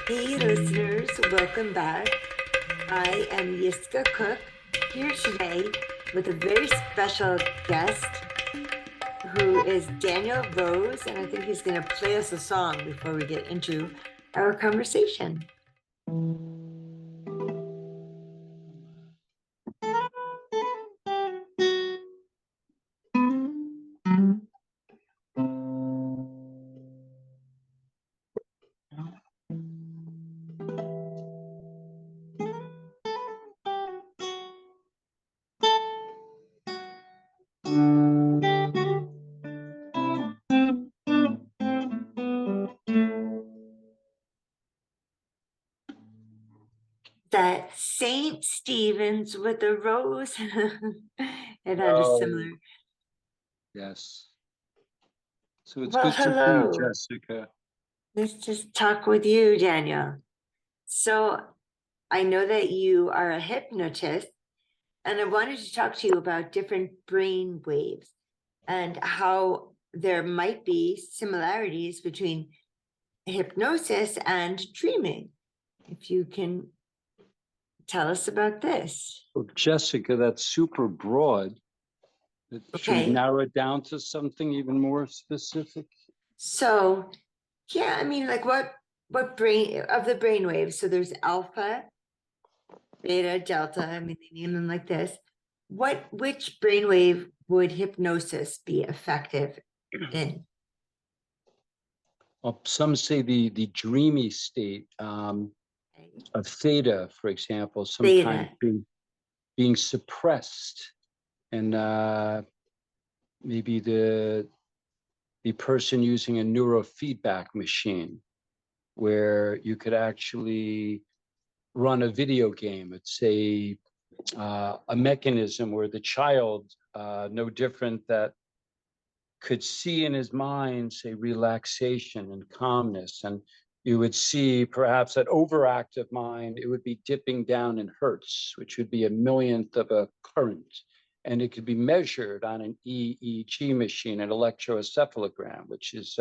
Hey listeners, welcome back. I am Yiskah Koock here today with a very special guest who is Daniel Rose, and I think he's going to play us a song before we get into our conversation. That Saint Stephen's with a rose. It had a Oh, similar. yes. So it's Well, good to see you, hello. Jessica. Let's just talk with you, Daniel. So I know that you are a hypnotist. And I wanted to talk to you about different brain waves and how there might be similarities between hypnosis and dreaming. If you can tell us about this. Well, Jessica, that's super broad. Should we Okay. narrow it down to something even more specific? So, yeah, I mean, like what brain of the brain waves? So there's alpha, beta, delta. I mean, they name them like this. Which brainwave would hypnosis be effective in? Well, some say the dreamy state of theta, for example, sometimes Theta. being suppressed, and maybe the person using a neurofeedback machine where you could actually run a video game. It's a mechanism where the child, no different, that could see in his mind, say, relaxation and calmness. And you would see perhaps that overactive mind, it would be dipping down in hertz, which would be a millionth of a current. And it could be measured on an EEG machine, an electroencephalogram, which is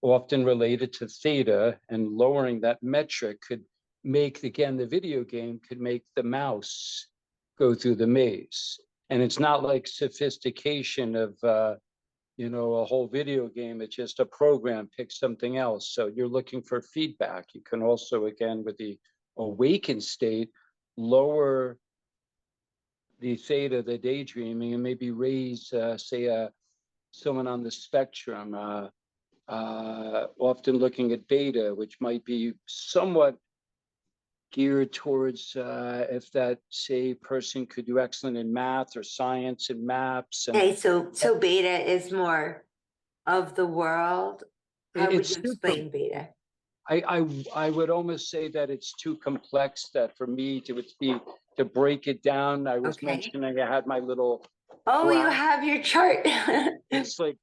often related to theta, and lowering that metric could make, again, the video game could make the mouse go through the maze. And it's not like sophistication of a whole video game. It's just a program, pick something else. So you're looking for feedback. You can also, again, with the awakened state, lower the theta, the daydreaming, and maybe raise, say, someone on the spectrum, often looking at beta, which might be somewhat geared towards if that, say, person could do excellent in math or science and maps. And Okay, so beta is more of the world. How would it's you super. explain beta? I would almost say that it's too complex that for me to break it down. I was Okay. mentioning I had my little Oh, you graph. have your chart. It's like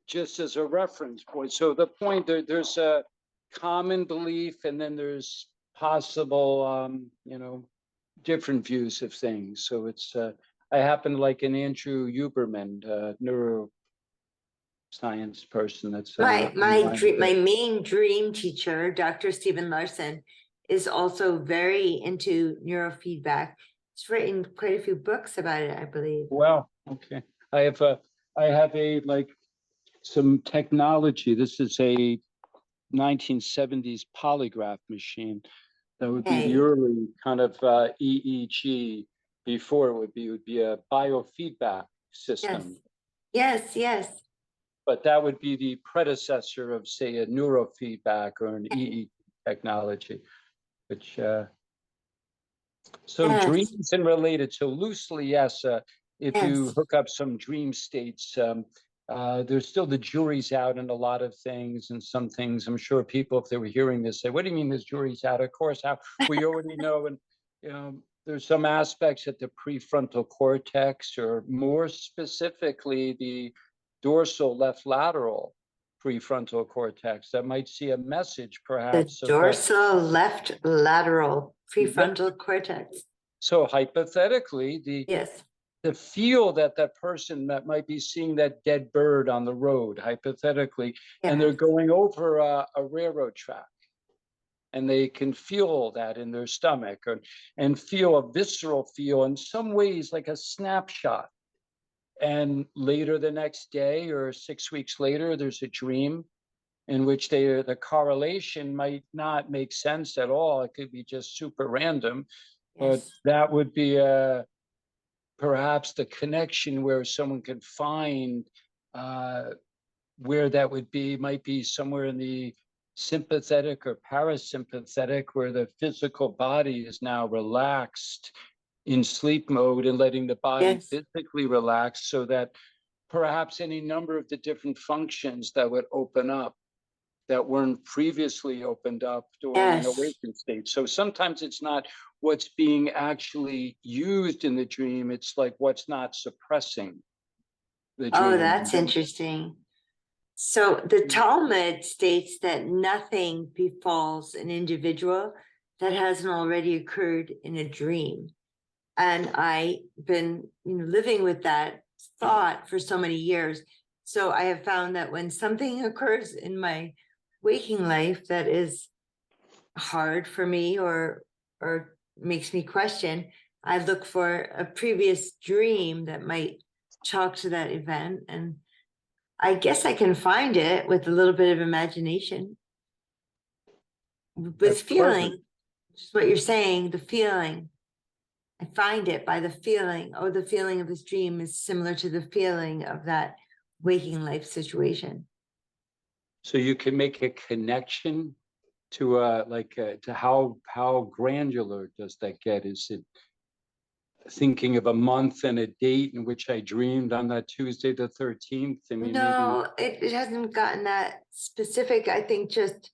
just as a reference point. So the point there's a common belief, and then there's possible different views of things. So it's I happen to like an Andrew Huberman, neuroscience person. That's My on my my dream, my main dream teacher, Dr. Stephen Larson, is also very into neurofeedback. He's written quite a few books about it, I believe. Well, okay. I have a I have a like some technology. This is a 1970s polygraph machine. That would be the Okay. early kind of EEG. Before it would be a biofeedback Yes. system, Yes, yes. but that would be the predecessor of, say, a neurofeedback or an EEG technology, which so Yes. dreams and related. So loosely, yes. If you Yes. hook up some dream states, there's still the jury's out in a lot of things, and some things I'm sure people, if they were hearing this, say, "What do you mean this jury's out?" Of course, how we already know, and there's some aspects at the prefrontal cortex, or more specifically, the dorsal left lateral prefrontal cortex, that might see a message, The perhaps, of dorsal left lateral yep. prefrontal cortex. So hypothetically, Yes. the feel that that person that might be seeing that dead bird on the road, hypothetically, and they're Yes. going over a railroad track, and they can feel that in their stomach, and feel a visceral feel, in some ways like a snapshot. And later the next day or 6 weeks later, there's a dream in which the correlation might not make sense at all. It could be just super random, but Yes. that would be perhaps the connection where someone could find where that would be. Might be somewhere in the sympathetic or parasympathetic, where the physical body is now relaxed in sleep mode and letting the body Yes. physically relax, so that perhaps any number of the different functions that would open up that weren't previously opened up during an Yes. awakened state. So sometimes it's not what's being actually used in the dream, it's like what's not suppressing the Oh, dream. that's interesting. So the Talmud states that nothing befalls an individual that hasn't already occurred in a dream. And I've been, living with that thought for so many years. So I have found that when something occurs in my waking life that is hard for me or makes me question, I look for a previous dream that might talk to that event, and I guess I can find it with a little bit of imagination, with That's perfect. feeling, which is what you're saying, the feeling. I find it by the feeling. Oh, the feeling of this dream is similar to the feeling of that waking life situation. So you can make a connection to to how granular does that get? Is it thinking of a month and a date in which I dreamed on that Tuesday the 13th? I mean, maybe. No, it hasn't gotten that specific. I think just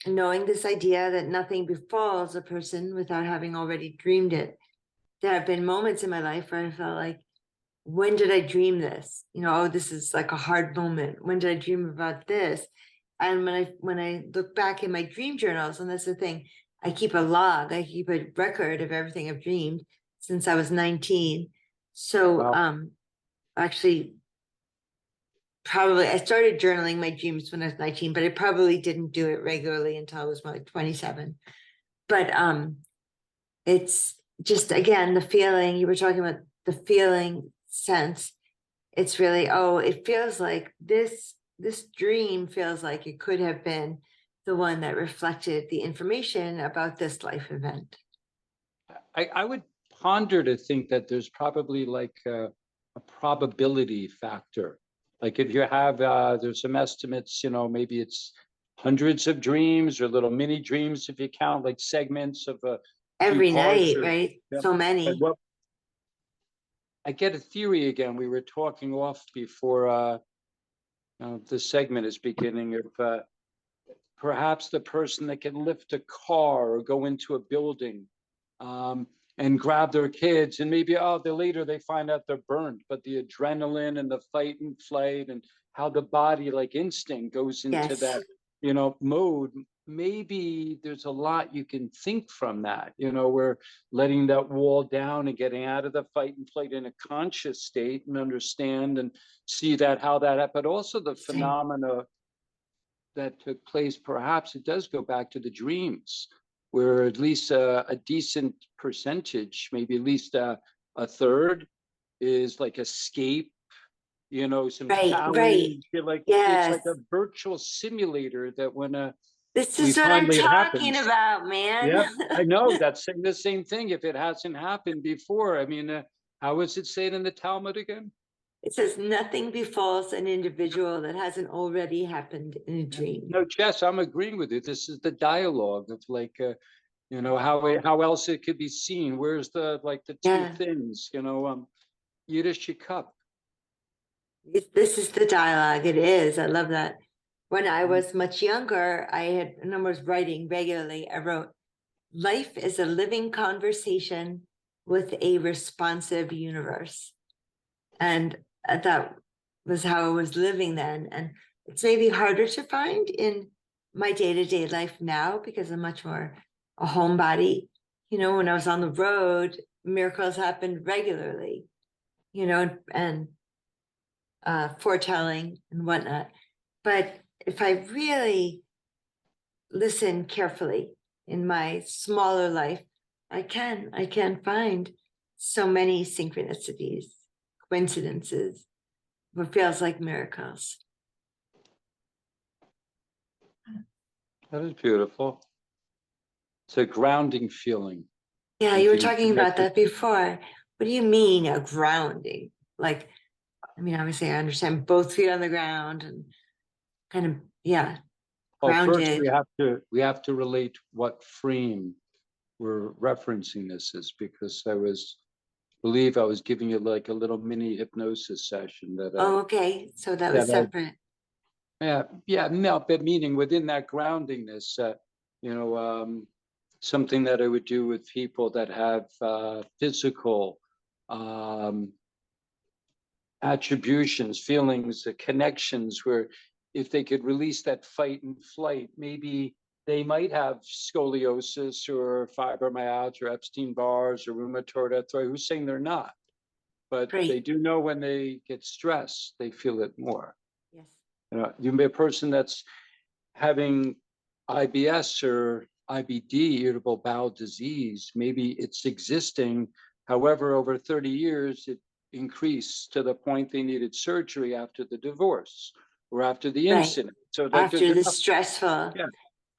knowing this idea that nothing befalls a person without having already dreamed it. There have been moments in my life where I felt like, when did I dream this? Oh, this is like a hard moment. When did I dream about this? And when I look back in my dream journals, and that's the thing, I keep a log, I keep a record of everything I've dreamed since I was 19. So Wow. actually, probably I started journaling my dreams when I was 19, but I probably didn't do it regularly until I was like 27. But it's just, again, the feeling you were talking about, the feeling sense. It's really, oh, it feels like this dream feels like it could have been the one that reflected the information about this life event. I would ponder to think that there's probably like a probability factor. Like if you have, there's some estimates, maybe it's hundreds of dreams or little mini dreams if you count like segments of few Every parts. night, Or right? yeah. So But many. what I get a theory again. We were talking off before the segment is beginning of perhaps the person that can lift a car or go into a building um, and grab their kids, and maybe later they find out they're burned, but the adrenaline and the fight and flight and how the body like instinct goes into Yes. that mode. Maybe there's a lot you can think from that. We're letting that wall down and getting out of the fight and flight in a conscious state and understand and see that how that, but also the phenomena that took place. Perhaps it does go back to the dreams, where at least a decent percentage, maybe at least a third, is like escape, some Right, right. challenge. Like it's Yes. like a virtual simulator that when This we is what I'm finally it talking happens. about, man. Yeah, I know that's saying the same thing. If it hasn't happened before, I mean, how is it said in the Talmud again? It says nothing befalls an individual that hasn't already happened in a Yeah. dream. No, Jess, I'm agreeing with you. This is the dialogue of like, how else it could be seen. Where's the two Yeah. things, Yiskah Koock. This is the dialogue. It is. I love that. When I Mhm. was much younger, and I was writing regularly. I wrote, "Life is a living conversation with a responsive universe." And that was how I was living then. And it's maybe harder to find in my day-to-day life now because I'm much more a homebody. When I was on the road, miracles happened regularly, and foretelling and whatnot. But if I really listen carefully in my smaller life, I can find so many synchronicities, coincidences, what feels like miracles. That is beautiful. It's a grounding feeling. Yeah, And you were being talking about connected. that before. What do you mean a grounding? Like, I mean, obviously I understand both feet on the ground and kind of, yeah, Well, first grounded. we have to relate what frame we're referencing this is, because believe I was giving you like a little mini hypnosis session Oh, okay. So that was that separate. yeah, no, but meaning within that groundingness, you know, something that I would do with people that have physical um, attributions, feelings, connections, where if they could release that fight and flight, maybe they might have scoliosis or fibromyalgia or Epstein-Barr's or rheumatoid arthritis. Who's saying they're not? But they Great. do know when they get stressed, they feel it more. Yes. You may be a person that's having IBS or IBD, irritable bowel disease. Maybe it's existing. However, over 30 years, it increased to the point they needed surgery after the divorce or after the Right. incident. So like there's After the enough, stressful. yeah.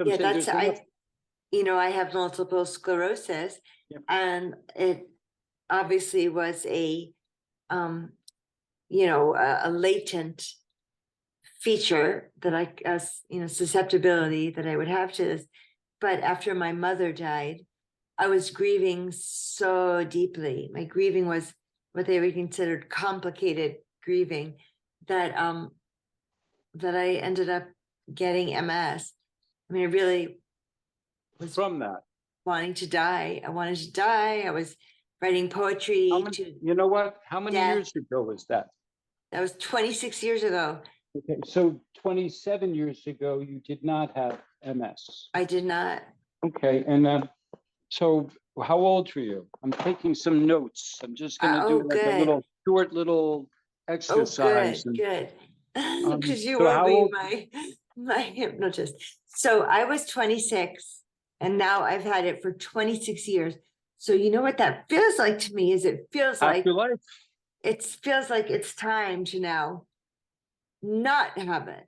I'm Yeah, saying that's there's enough. I have multiple sclerosis, Yeah. and it obviously was um, a latent feature that as susceptibility that I would have to this. But after my mother died, I was grieving so deeply. My grieving was what they would consider complicated grieving, that that I ended up getting MS. I mean, I really was From that. wanting to die. I wanted to die. I was writing poetry to You know what? How many death. years ago was that? That was 26 years ago. Okay, so 27 years ago, you did not have MS. I did not. Okay, and so how old were you? I'm taking some notes. I'm just going to do Oh, like a good. short little Oh, exercise. good, And good. Because you so will how be old? my hypnotist. So I was 26, and now I've had it for 26 years. So you know what that feels like to me is it feels Half like your life. it's time to now not have it.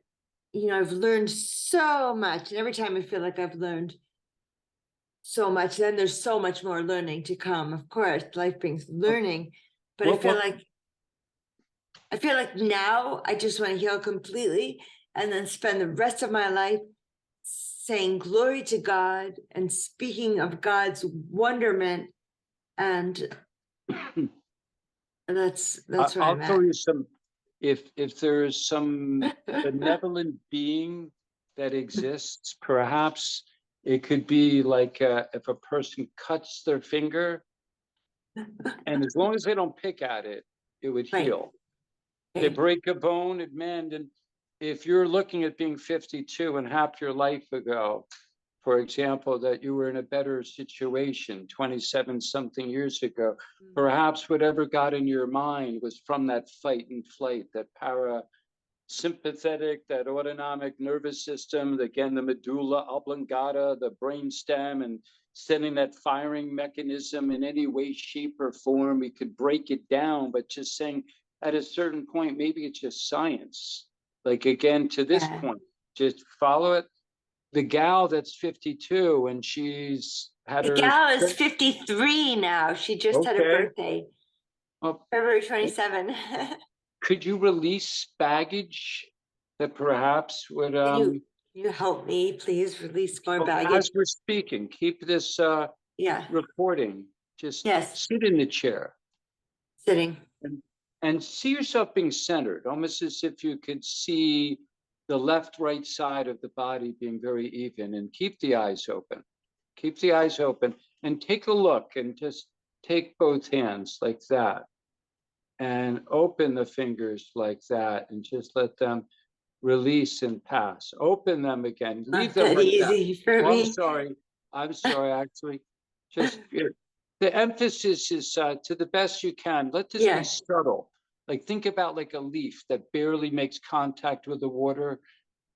I've learned so much, and every time I feel like I've learned so much, then there's so much more learning to come. Of course, life brings learning, but What, what, I feel like now I just want to heal completely and then spend the rest of my life saying glory to God and speaking of God's wonderment. And that's where I'll I'm tell at. you some, if there is some benevolent being that exists, perhaps it could be like if a person cuts their finger, and as long as they don't pick at it, it would Right. heal. They Okay. break a bone, it mend. And if you're looking at being 52 and half your life ago, for example, that you were in a better situation 27 something years ago, perhaps whatever got in your mind was from that fight and flight, that parasympathetic, that autonomic nervous system, again, the medulla oblongata, the brain stem, and sending that firing mechanism in any way, shape, or form. We could break it down, but just saying at a certain point, maybe it's just science. Like, again, to this Yeah. point, just follow it. The gal that's 52 and she's had The her, gal is 53 now. She just had a okay, birthday, well, February 27. could you release baggage that perhaps would Can you help me please release more well, baggage? as we're speaking, keep this Yeah. recording. Just Yes. sit in the chair Sitting. and, and see yourself being centered, almost as if you could see the left, right side of the body being very even, and keep the eyes open. Keep the eyes open and take a look and just take both hands like that and open the fingers like that and just let them release and pass. Open them again. Leave Not them that like that. easy for Oh, I'm me. sorry. I'm sorry, actually. Just the emphasis is to the best you can. Let this be Yeah. subtle. Like think about like a leaf that barely makes contact with the water.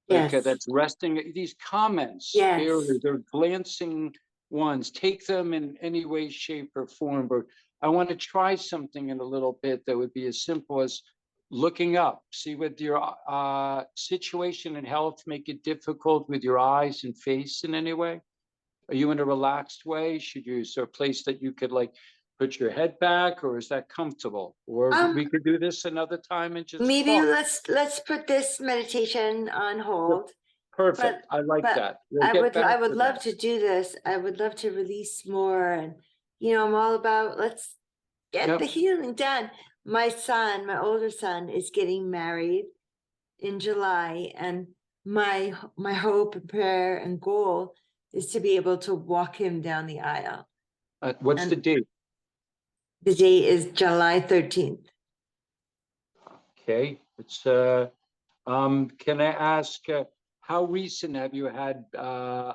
like Yes. that's resting. These comments, Yes. they're glancing ones. Take them in any way, shape, or form. But I want to try something in a little bit that would be as simple as looking up. See what your situation and health make it difficult with your eyes and face in any way? Are you in a relaxed way? Is there a place that you could like put your head back, or is that comfortable? Or Um, we could do this another time and just maybe talk. let's put this meditation on hold. But Perfect. I like but that. We'll get I back would to love that. to do this. I would love to release more, and I'm all about let's get the Yep. healing done. My older son is getting married in July, and my hope and prayer and goal is to be able to walk him down the aisle. What's the And date? the date is July 13th. Okay. Can I ask, how recent have you had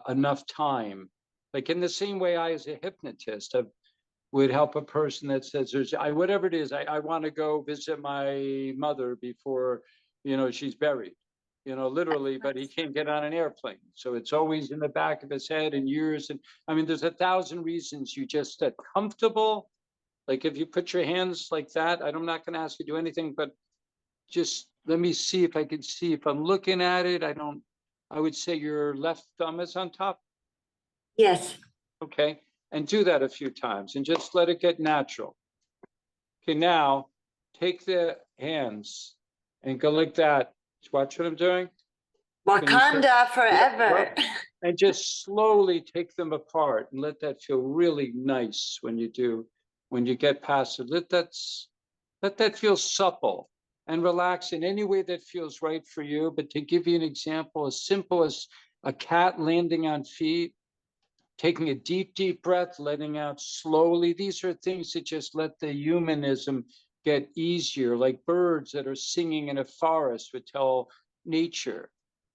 enough time? Like in the same way I, as a hypnotist, would help a person that says, whatever it is, I want to go visit my mother before, she's buried, literally, but he can't get on an airplane. So it's always in the back of his head and years. And I mean, there's 1,000 reasons. You just get comfortable. Like if you put your hands like that, I'm not going to ask you to do anything, but just let me see if I can see if I'm looking at it. I would say your left thumb is on top. Yes. Okay. And do that a few times and just let it get natural. Okay. Now take the hands and go like that. Watch what I'm doing. Wakanda Well, forever. and just slowly take them apart and let that feel really nice when you get past it. Let that feel supple and relax in any way that feels right for you. But to give you an example, as simple as a cat landing on feet, taking a deep, deep breath, letting out slowly. These are things that just let the humanism get easier, like birds that are singing in a forest would tell nature.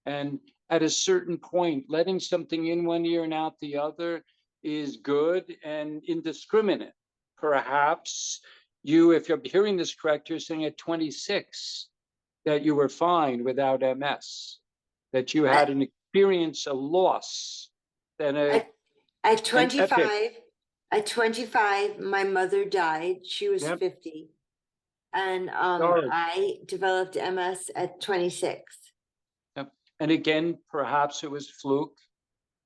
And at a certain point, letting something in one ear and out the other is good and indiscriminate. Perhaps if you're hearing this correct, you're saying at 26 that you were fine without MS, that you had an experience, a loss, then At an epic. 25, my mother died. She was Yep. 50. And Sorry. I developed MS at 26. Yep. And again, perhaps it was fluke.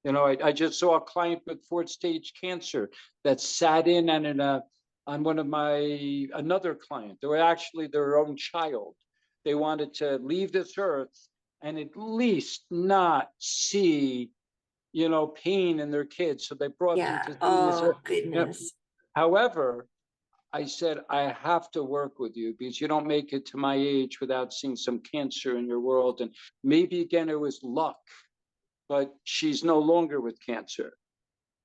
I just saw a client with 4th stage cancer that sat in on one of another client. They were actually their own child. They wanted to leave this earth and at least not see, pain in their kids. So they brought them to Yeah. see this Oh, earth. goodness. However, I said, I have to work with you because you don't make it to my age without seeing some cancer in your world. And maybe again, it was luck, but she's no longer with cancer.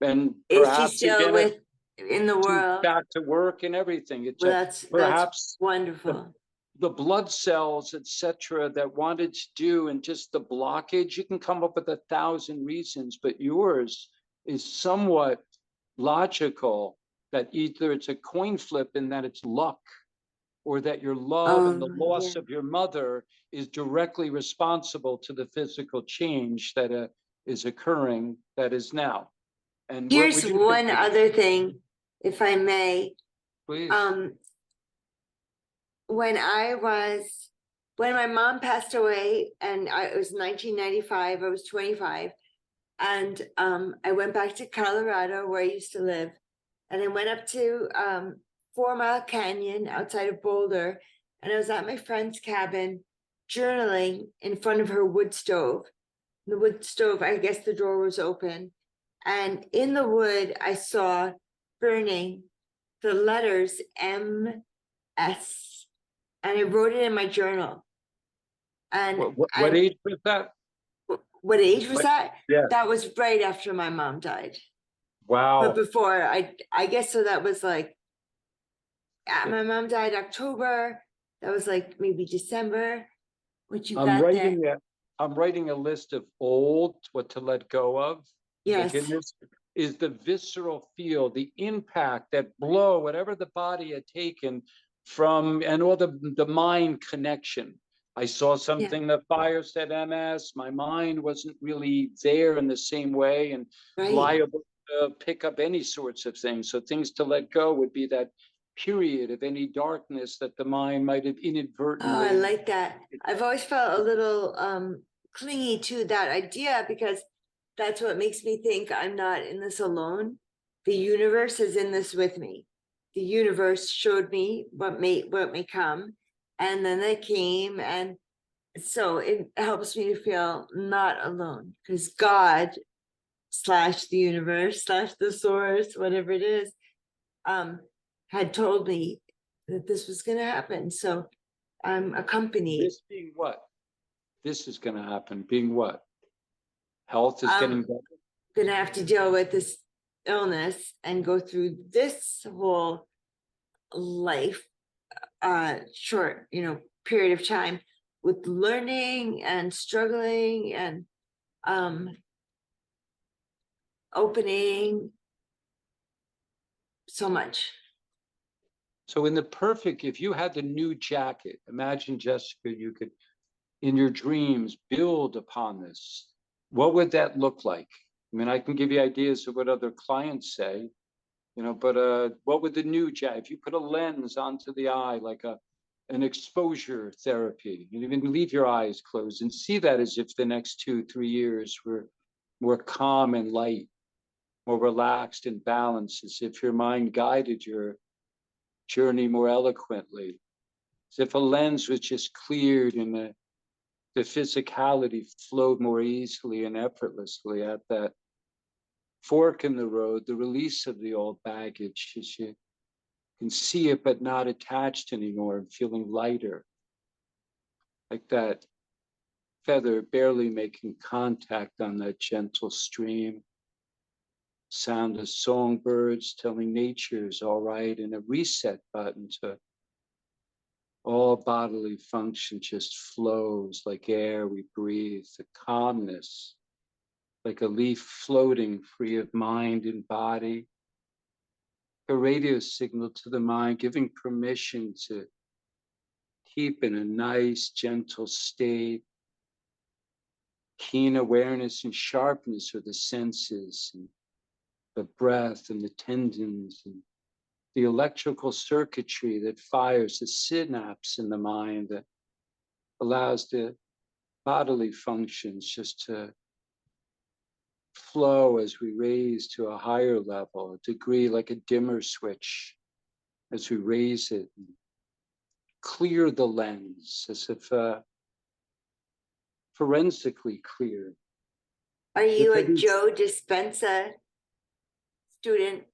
And Is she perhaps still again, in the she's world? back to work and everything. It's Well, that's perhaps wonderful. the blood cells, etc., that wanted to do, and just the blockage. You can come up with 1,000 reasons, but yours is somewhat logical, that either it's a coin flip in that it's luck, or that your love and the Yeah. loss of your mother is directly responsible to the physical change that is occurring that is now. And what Here's would you one consider? other thing, if I may. Please. When my mom passed away, and it was 1995, I was 25, and I went back to Colorado where I used to live, and I went up to 4 Mile Canyon outside of Boulder, and I was at my friend's cabin journaling in front of her wood stove. The wood stove, I guess the door was open, and in the wood I saw burning the letters MS. And I wrote it in my journal. And What age was that? what age was that? Yeah. That was right after my mom died. Wow. But before, I guess so. That was like, my mom died October. That was like maybe December. What you got there? I'm writing a list of what to let go of. Yes. Like in this is the visceral feel, the impact, that blow, whatever the body had taken from, and all the mind connection. I saw Yeah, something that fire said MS. My mind wasn't really there in the same way and right. liable to pick up any sorts of things. So things to let go would be that period of any darkness that the mind might have Oh, I inadvertently. like that. I've always felt a little clingy to that idea because that's what makes me think I'm not in this alone. The universe is in this with me. The universe showed me what may come, and then it came, and so it helps me to feel not alone because God slash the universe slash the source, whatever it is, um, had told me that this was going to happen. So I'm accompanied. This being what? This is going to happen. Being what? Health is getting I'm better. going to have to deal with this illness and go through this whole life, short, period of time with learning and struggling and um, opening so much. So in the perfect, if you had the new jacket, imagine, Jessica, you could, in your dreams, build upon this. What would that look like? I mean, I can give you ideas of what other clients say, but what would the new jacket, if you put a lens onto the eye, like an exposure therapy, you even leave your eyes closed and see that as if the next 2, 3 years were more calm and light, more relaxed and balanced, as if your mind guided your journey more eloquently, as if a lens was just cleared and the physicality flowed more easily and effortlessly at that fork in the road, the release of the old baggage, as you can see it but not attached anymore and feeling lighter, like that feather barely making contact on that gentle stream, sound of songbirds telling nature is all right, and a reset button to all bodily function just flows like air we breathe, the calmness, like a leaf floating free of mind and body, a radio signal to the mind, giving permission to keep in a nice, gentle state, keen awareness and sharpness of the senses, and the breath and the tendons, and the electrical circuitry that fires the synapse in the mind that allows the bodily functions just to flow as we raise to a higher level, a degree like a dimmer switch as we raise it, and clear the lens as if forensically clear. Are If you a every, Joe Dispenza student?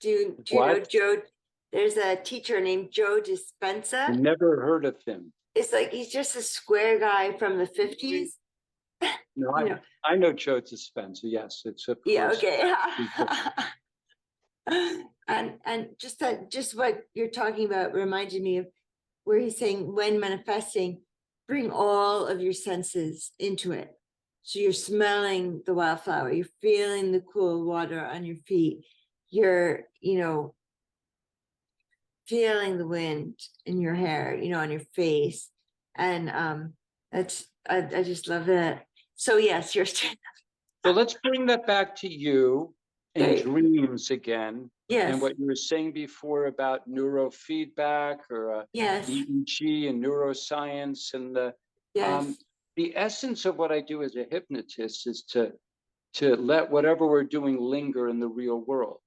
Do you know what? Joe? There's a teacher named Joe I Dispenza. never heard of him. It's like he's just a square guy from the Really? 50s. No, You know, I know Joe Dispenza. Yes, it's of yeah, course. okay. And just what you're talking about reminded me of where he's saying when manifesting, bring all of your senses into it. So you're smelling the wildflower, you're feeling the cool water on your feet, you're, feeling the wind in your hair, on your face. And I just love that. So yes, you're So let's bring that back to you and okay. dreams again. And Yes, what you were saying before about neurofeedback or yes, EEG and neuroscience, and yes. um, the essence of what I do as a hypnotist is to let whatever we're doing linger in the real world.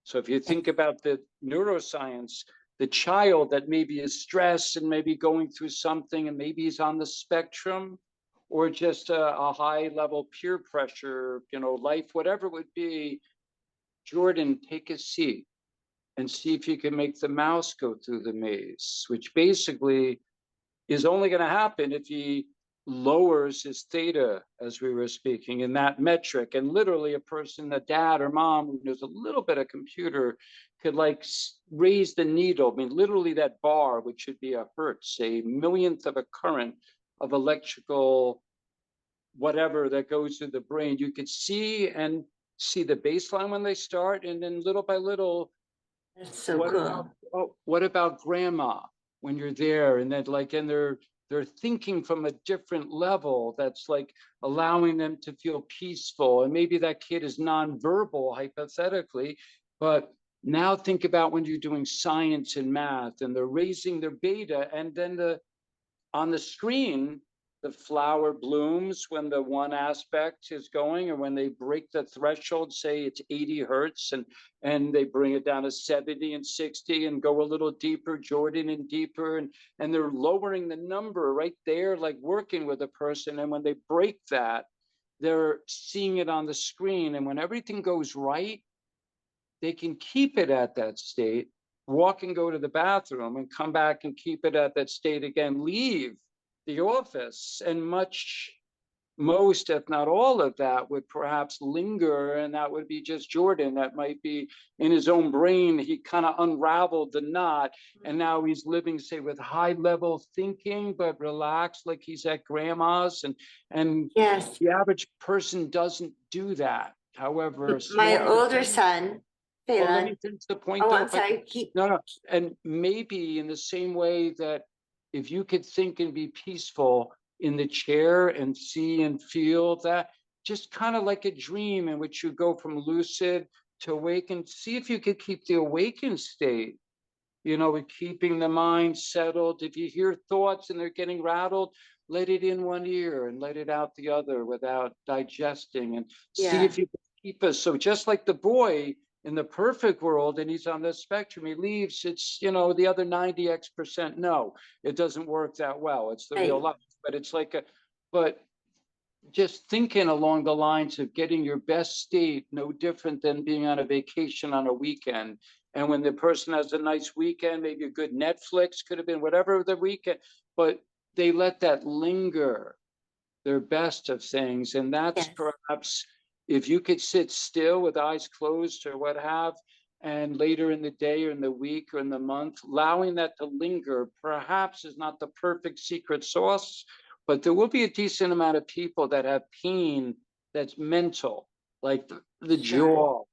So if you Yes. think about the neuroscience, the child that maybe is stressed and maybe going through something and maybe he's on the spectrum, or just a high level peer pressure, life, whatever it would be, Jordan, take a seat and see if you can make the mouse go through the maze, which basically is only going to happen if he lowers his theta, as we were speaking, in that metric. And literally, a person, a dad or mom who knows a little bit of computer, could like raise the needle. I mean, literally, that bar, which should be a hertz, a millionth of a current of electrical whatever that goes through the brain, you could see the baseline when they start, and then little by little, That's so cool. what about grandma when you're there, and then like, and they're they're thinking from a different level that's like allowing them to feel peaceful. And maybe that kid is nonverbal, hypothetically, but now think about when you're doing science and math and they're raising their beta, and then on the screen, the flower blooms when the one aspect is going, and when they break the threshold, say it's 80 hertz, and they bring it down to 70 and 60 and go a little deeper, Jordan, and deeper, and they're lowering the number right there, like working with a person. And when they break that, they're seeing it on the screen. And when everything goes right, they can keep it at that state, walk and go to the bathroom and come back and keep it at that state again, leave the office, and most, if not all of that would perhaps linger. And that would be just Jordan. That might be in his own brain. He kind of unraveled the knot, and now he's living, say, with high level thinking, but relaxed, like he's at grandma's. And Yes. the average person doesn't do that. However, My older son, well, let Phelan. me finish the point, Oh, though. I'm sorry. Keep. No. And maybe in the same way that if you could think and be peaceful in the chair and see and feel that, just kind of like a dream in which you go from lucid to awakened, see if you could keep the awakened state, with keeping the mind settled. If you hear thoughts and they're getting rattled, let it in one ear and let it out the other without digesting, and see if you can keep us. So just like the boy in the perfect world, and he's on the spectrum, he leaves, it's, the other 90x%. No, it doesn't work that well. It's the real life, but it's like but just thinking along the lines of getting your best state, no different than being on a vacation on a weekend. And when the person has a nice weekend, maybe a good Netflix, could have been whatever the weekend, but they let that linger, their best of things. And that's perhaps, if you could sit still with eyes closed or what have, and later in the day or in the week or in the month, allowing that to linger, perhaps is not the perfect secret sauce, but there will be a decent amount of people that have pain that's mental, like the jaw,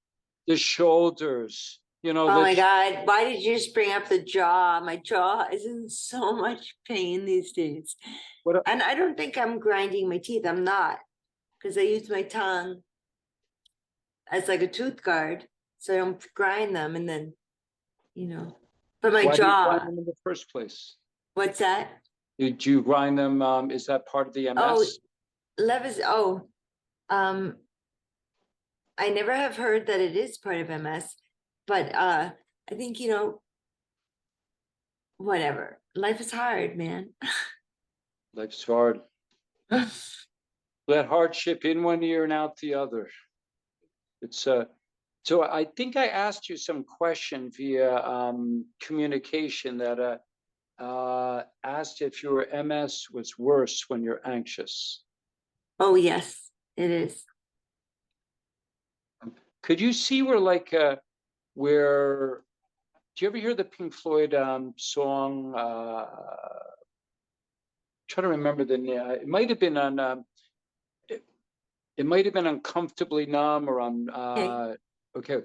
the shoulders, Oh my God. Why did you just bring up the jaw? My jaw is in so much pain these days. And I don't think I'm grinding my teeth. I'm not, because I use my tongue as like a tooth guard. So I don't grind them, and then, but my Why do you jaw. grind them in the first place? What's that? Did you grind them? Is that part of the MS? Oh, Levis. Oh, I never have heard that it is part of MS, but I think, whatever. Life is hard, man. Life's hard. Let hardship in one ear and out the other. It's so I think I asked you some question via communication that asked if your MS was worse when you're anxious. Oh, yes, it is. Could you see where do you ever hear the Pink Floyd song? Trying to remember the name. It might have been on it might have been Uncomfortably Numb, or on okay.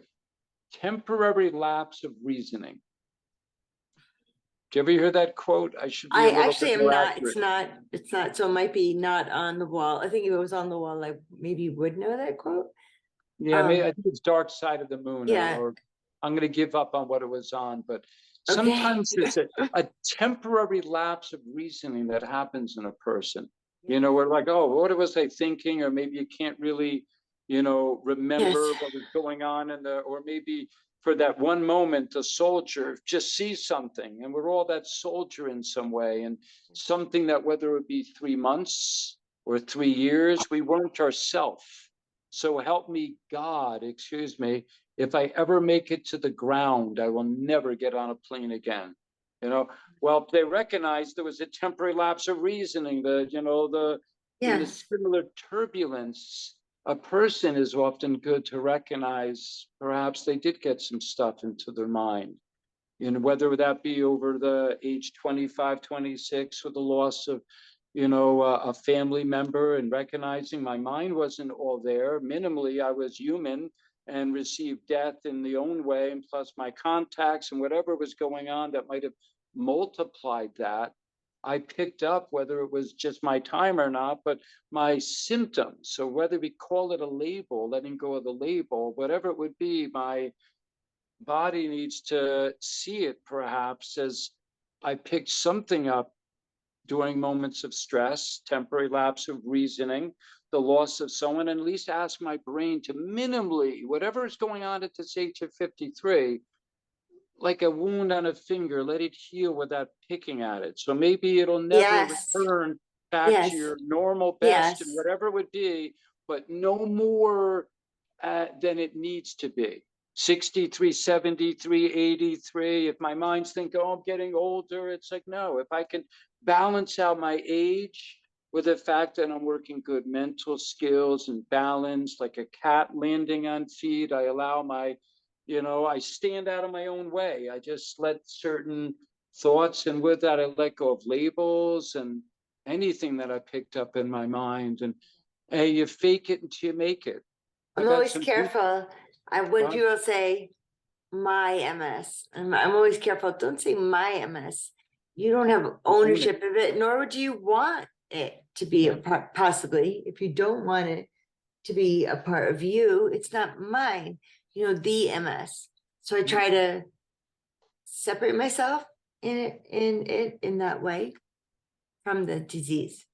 Temporary lapse of reasoning. Do you ever hear that quote? I should be I a little actually bit am more not. accurate. It's not. So it might be not on the wall. I think if it was on the wall, I maybe would know that quote. Yeah, maybe, I think it's Dark Side of the Moon, Yeah. or I'm going to give up on what it was on, but Okay. sometimes it's a temporary lapse of reasoning that happens in a person. We're like, oh, what was I thinking? Or maybe you can't really, remember what was going on or maybe for that one moment, a soldier just sees something, and we're all that soldier in some way, and something that, whether it be 3 months or 3 years, we weren't ourselves. So help me God, excuse me, if I ever make it to the ground, I will never get on a plane again. Well, they recognized there was a temporary lapse of reasoning, in the similar turbulence, a person is often good to recognize perhaps they did get some stuff into their mind. Whether that be over the age 25, 26, with the loss of a family member, and recognizing my mind wasn't all there. Minimally, I was human and received death in the own way, and plus my contacts and whatever was going on that might have multiplied that. I picked up, whether it was just my time or not, but my symptoms. So whether we call it a label, letting go of the label, whatever it would be, my body needs to see it perhaps as I picked something up during moments of stress, temporary lapse of reasoning, the loss of someone, and at least ask my brain to minimally, whatever is going on at this age of 53, like a wound on a finger, let it heal without picking at it. So maybe it'll never Yes. return back to Yes. your normal best and Yes. whatever it would be, but no more than it needs to be. 63, 73, 83. If my mind's thinking, oh, I'm getting older, it's like, no, if I can balance out my age with the fact that I'm working good mental skills and balance, like a cat landing on feet, I allow my, I stand out of my own way. I just let certain thoughts, and with that, I let go of labels and anything that I picked up in my mind. And hey, you fake it until you make it. I'm I've had always some people, careful. When people say my MS, I'm always careful. Don't say my MS. You don't have ownership of it, nor would you want it to be a part, possibly. If you don't want it to be a part of you, it's not mine, the MS. So I try to separate myself in that way from the disease.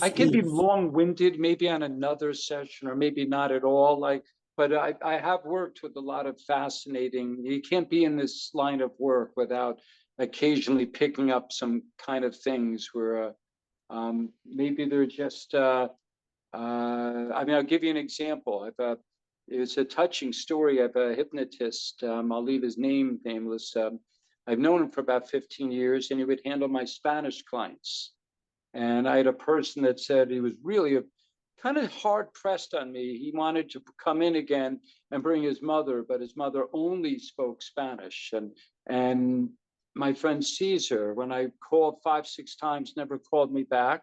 I can be Disease. long-winded, maybe on another session, or maybe not at all. But I have worked with a lot of fascinating. You can't be in this line of work without occasionally picking up some kind of things where maybe they're just. I mean, I'll give you an example. It's a touching story of a hypnotist. I'll leave his name nameless. I've known him for about 15 years, and he would handle my Spanish clients. And I had a person that said he was really kind of hard pressed on me. He wanted to come in again and bring his mother, but his mother only spoke Spanish. And my friend Caesar, when I called 5, 6 times, never called me back.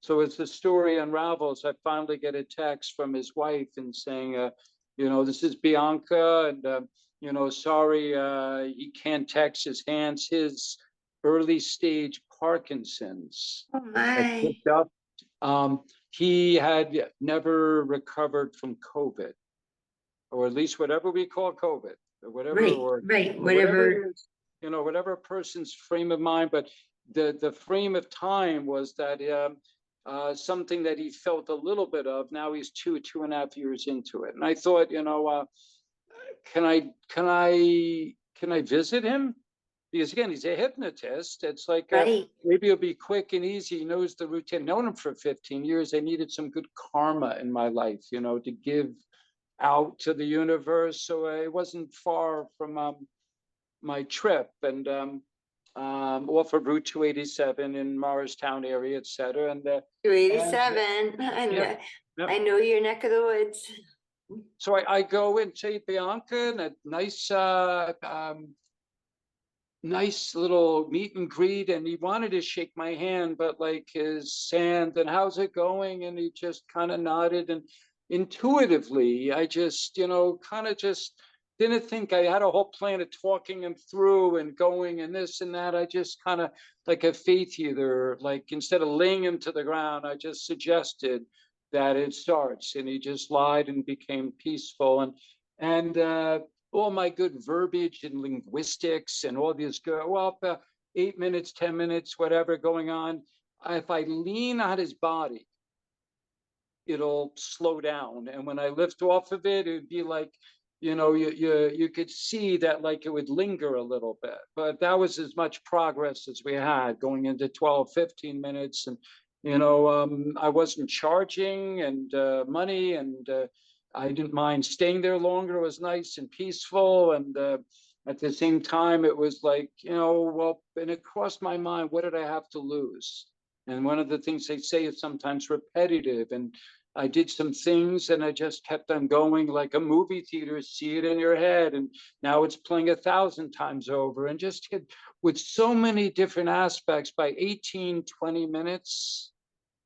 So as the story unravels, I finally get a text from his wife and saying, this is Bianca, and sorry, he can't text his hands. His early stage Parkinson's Oh had my. picked up. He had never recovered from COVID, or at least whatever we call COVID, or whatever, Right, or right. whatever it Whatever. is, whatever a person's frame of mind. But the frame of time was that something that he felt a little bit of. Now he's 2.5 years into it, and I thought, can I visit him? Because again, he's a hypnotist. It's like Right. maybe it'll be quick and easy. He knows the routine. Known him for 15 years. I needed some good karma in my life, to give out to the universe. So it wasn't far from my trip, and off of Route 287 in Morristown area, et cetera. And 287. yeah, yeah. I know your neck of the woods. So I go and say Bianca, and a nice little meet and greet, and he wanted to shake my hand, but like his hand, and how's it going? And he just kind of nodded, and intuitively, I just, kind of just didn't think I had a whole plan of talking him through and going and this and that. I just kind of like a faith healer, like instead of laying him to the ground, I just suggested that it starts, and he just lied and became peaceful. And all my good verbiage and linguistics and all these go up 8 minutes, 10 minutes, whatever going on. If I lean on his body, it'll slow down. And when I lift off of it, it'd be like, you could see that like it would linger a little bit. But that was as much progress as we had going into 12, 15 minutes. And, I wasn't charging and money, and I didn't mind staying there longer. It was nice and peaceful. And at the same time, it was like, and it crossed my mind, what did I have to lose? And one of the things they say is sometimes repetitive. And I did some things, and I just kept on going like a movie theater, see it in your head. And now it's playing 1,000 times over, and just hit with so many different aspects. By 18, 20 minutes,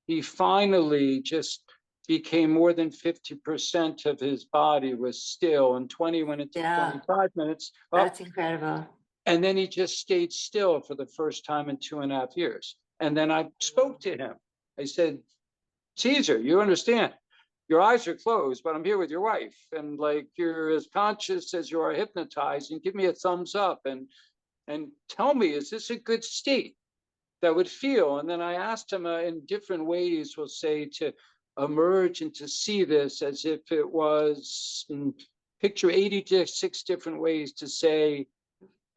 he finally just became more than 50% of his body was still, and 20 went into Yeah, 25 minutes. that's incredible. And then he just stayed still for the first time in 2.5 years. And then I spoke to him. I said, Caesar, you understand, your eyes are closed, but I'm here with your wife. And like, you're as conscious as you are hypnotized, and give me a thumbs up and tell me, is this a good state that would feel? And then I asked him in different ways, we'll say, to emerge and to see this as if it was, picture 86 different ways to say,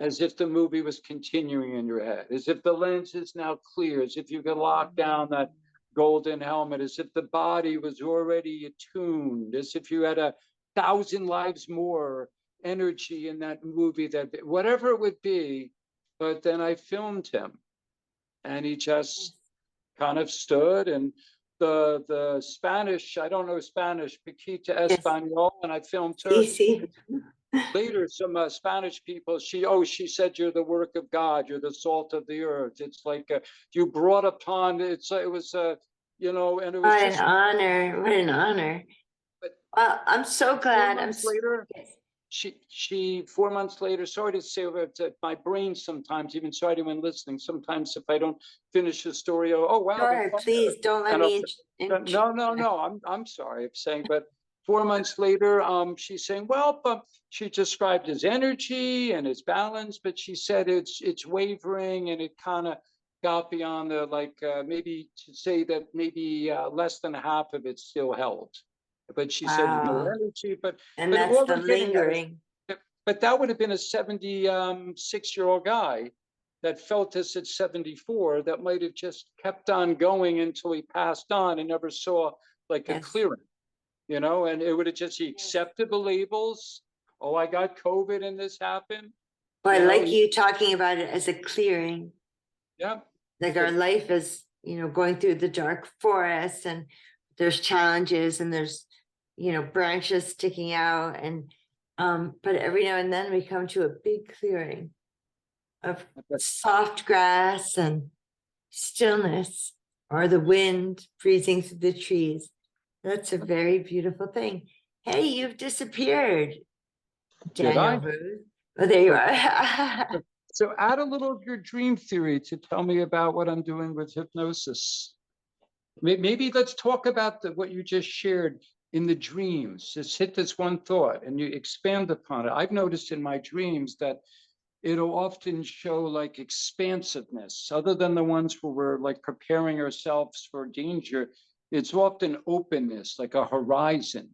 as if the movie was continuing in your head, as if the lens is now clear, as if you could lock down that golden helmet, as if the body was already attuned, as if you had 1,000 lives more energy in that movie, that whatever it would be. But then I filmed him, and he just kind of stood, and the Spanish, I don't know Spanish, Paquita Espanol, and I filmed her. See. Later, some Spanish people, she said, you're the work of God, you're the salt of the earth. It's like you brought upon, it was you know, and it was What just an honor. What an honor. but Well, I'm so glad. 4 months later, she 4 months later, sorry to say, my brain sometimes, even sorry to anyone listening, sometimes if I don't finish the story, oh wow, Sure, please don't let me. no, I'm sorry, I'm saying, but 4 months later, she's saying, well, but she described his energy and his balance, but she said it's wavering, and it kind of got beyond the, like, maybe to say that maybe less than half of it still held. But she said no energy, and but that's all the we're getting at is, lingering. but that would have been a 76-year-old guy that felt this at 74, that might have just kept on going until he passed on and never saw like a clearing, you know, and it would have just, he accepted the labels. Oh, I got COVID and this happened. But I like you talking about it as a clearing. Yeah. Like our life is, you know, going through the dark forest, and there's challenges, and there's, you know, branches sticking out, and but every now and then we come to a big clearing of soft grass and stillness, or the wind breezing through the trees. That's a very beautiful thing. Hey, you've disappeared, Daniel Ruth. Oh, there you are. So add a little of your dream theory to tell me about what I'm doing with hypnosis. Maybe let's talk about what you just shared in the dreams. Just hit this one thought and you expand upon it. I've noticed in my dreams that it'll often show like expansiveness, other than the ones where we're like preparing ourselves for danger. It's often openness, like a horizon.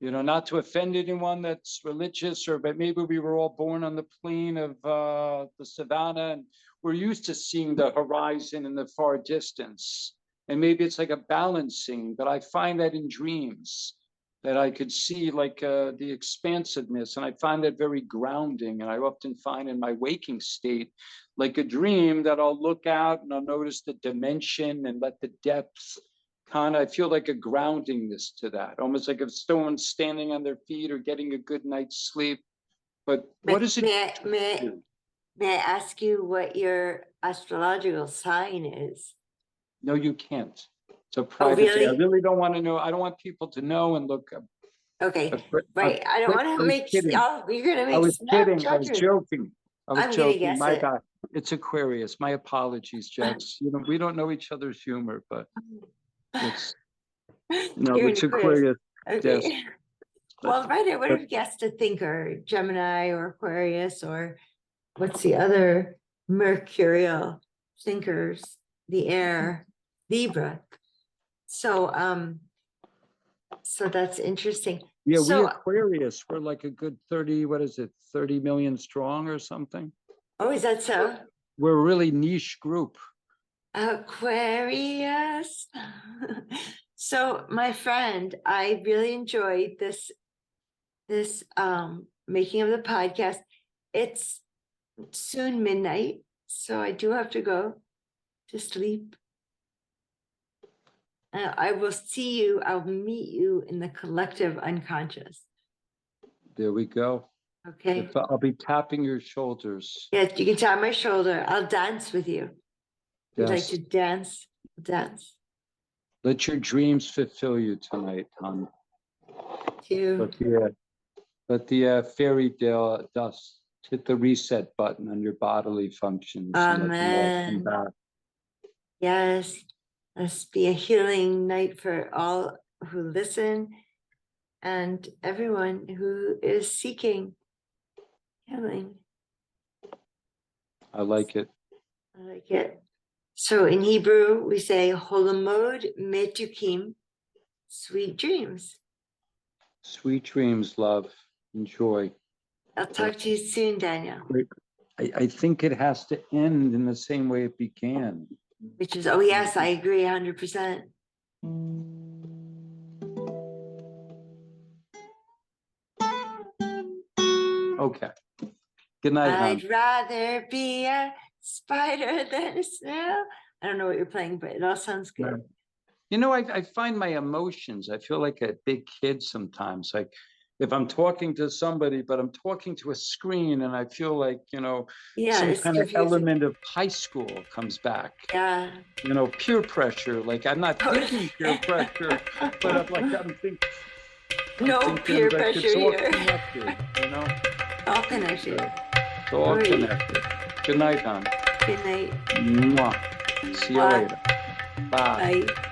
You know, not to offend anyone that's religious, but maybe we were all born on the plain of the savannah, and we're used to seeing the horizon in the far distance. And maybe it's like a balancing, but I find that in dreams that I could see like the expansiveness, and I find that very grounding. And I often find in my waking state, like a dream, that I'll look out and I'll notice the dimension and let the depth kind of, I feel like a groundingness to that, almost like if someone's standing on their feet or getting a good night's sleep. But what is it? May I ask you what your astrological sign is? No, you can't. It's a private thing. I really don't want to know. I don't want people to know and look. Okay, right. I don't want to make. Oh, you're gonna make. I was kidding. I was joking. I'm gonna guess My it. God, it's Aquarius. My apologies, Jess. You know, we don't know each other's humor, but it's no, it's Aquarius. Okay. Yes. Well, right, I would have guessed a thinker, Gemini or Aquarius, or what's the other mercurial thinkers, the air, Libra. So so that's interesting. Yeah, so, we Aquarius, we're like a good 30, what is it, 30 million strong or something? Oh, is that so? We're a really niche group. Aquarius. So my friend, I really enjoyed this making of the podcast. It's soon midnight, so I do have to go to sleep. I will see you, I'll meet you in the collective unconscious. There we go. Okay. I'll be tapping your shoulders. Yes, you can tap my shoulder. I'll dance with you. You'd like to dance? Dance. Let your dreams fulfill you tonight, hon. Let the fairy dust hit the reset button on your bodily functions. Amen. Yes, let's be a healing night for all who listen and everyone who is seeking healing. I like it. I like it. So in Hebrew, we say Holamod Metukim, sweet dreams. Sweet dreams, love. Enjoy. I'll talk to you soon, Daniel. I think it has to end in the same way it began. Which is, oh yes, I agree 100%. Okay. Good night, hon. I'd rather be a spider than a snail. I don't know what you're playing, but it all sounds good. You know, I find my emotions, I feel like a big kid sometimes. Like if I'm talking to somebody, but I'm talking to a screen and I feel like, you know, Yeah, some it's kind of confusing. element of high school comes back. Yeah. You know, peer pressure. Like I'm not thinking peer pressure, but I'm thinking. No peer like pressure it's all here. connected, you know? All connected. It's all Great. connected. Good night, hon. Good night. Mwah. See you Bye. later. Bye. Bye.